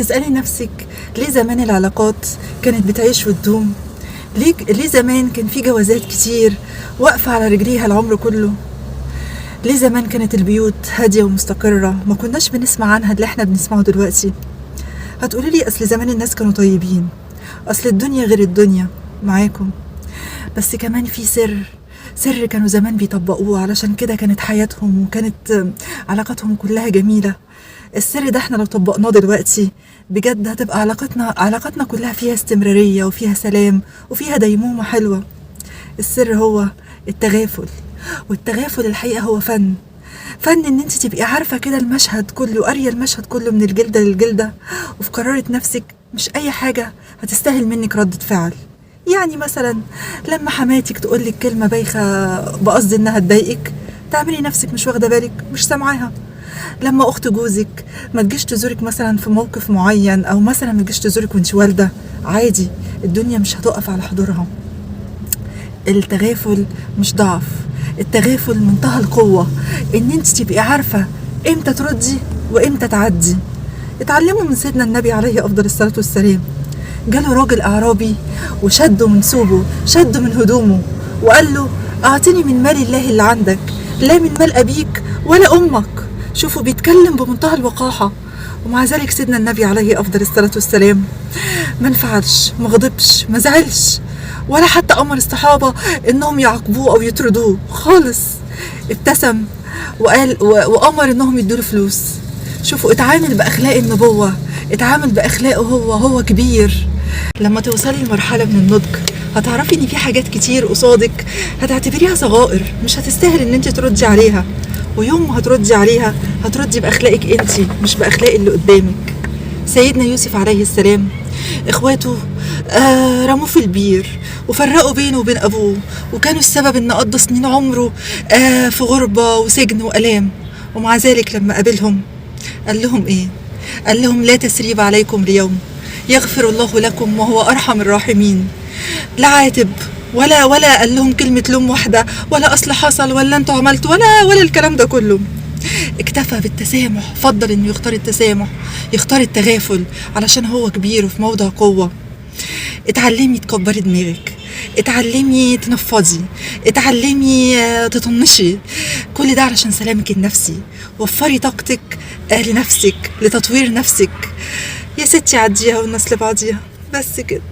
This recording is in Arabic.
اسألي نفسك، ليه زمان العلاقات كانت بتعيش وتدوم؟ ليه زمان كان في جوازات كتير واقفة على رجليها العمر كله؟ ليه زمان كانت البيوت هادية ومستقرة ما كناش بنسمع عنها اللي احنا بنسمعه دلوقتي؟ هتقولي لي اصل زمان الناس كانوا طيبين، اصل الدنيا غير الدنيا معاكم. بس كمان في سر كانوا زمان بيطبقوه، علشان كده كانت حياتهم وكانت علاقاتهم كلها جميلة. السر ده احنا لو طبقناه دلوقتي بجد هتبقى علاقاتنا كلها فيها استمرارية وفيها سلام وفيها ديمومة حلوة. السر هو التغافل، والتغافل الحقيقة هو فن ان انت تبقي عارفة كده المشهد كله، قارية المشهد كله من الجلدة للجلدة، وفي قرارة نفسك مش اي حاجة هتستاهل منك ردة فعل. يعني مثلا لما حماتك تقولك كلمة بايخة بقصد انها تضايقك، تعملي نفسك مش واخدة بالك، مش سامعاها. لما اخت جوزك ما تجيش تزورك مثلا في موقف معين، او مثلا ما تجيش تزورك وانت والدة، عادي، الدنيا مش هتقف على حضورها. التغافل مش ضعف، التغافل منتهى القوة، ان انت تبقي عارفة امتى تردي وامتى تعدي. اتعلموا من سيدنا النبي عليه افضل الصلاة والسلام. جاله راجل اعرابي وشده من ثوبه، شده من هدومه، وقال له اعطني من مال الله اللي عندك، لا من مال ابيك ولا امك. شوفوا بيتكلم بمنتهى الوقاحة، ومع ذلك سيدنا النبي عليه افضل الصلاة والسلام ما انفعلش، ما غضبش، ما زعلش، ولا حتى امر الصحابة انهم يعاقبوه او يطردوه خالص. ابتسم وقال وامر انهم يدوا له فلوس. شوفوا اتعامل باخلاق النبوة، اتعامل باخلاقه هو كبير. لما توصلي لمرحلة من النضج هتعرفي ان في حاجات كتير قصادك هتعتبريها صغائر مش هتستاهل ان انت تردي عليها، ويوم ما هتردي عليها هتردي باخلاقك انت مش باخلاق اللي قدامك. سيدنا يوسف عليه السلام اخواته رموه في البير وفرقوا بينه وبين ابوه، وكانوا السبب ان قضى سنين عمره في غربة وسجن والام. ومع ذلك لما قابلهم قال لهم ايه؟ قال لهم لا تثريب عليكم اليوم، يغفر الله لكم وهو ارحم الراحمين. لا عاتب ولا قال لهم كلمة لوم واحدة، ولا اصل حصل ولا انتوا عملتوا ولا الكلام ده كله. اكتفى بالتسامح، فضل انه يختار التسامح، يختار التغافل علشان هو كبير وفي موضع قوة. اتعلمي تكبري دماغك، اتعلمي تنفضي، اتعلمي تطنشي، كل ده علشان سلامك النفسي. وفري طاقتك لنفسك، لتطوير نفسك. يا ستي عديها والناس لبعضيها، بس كده.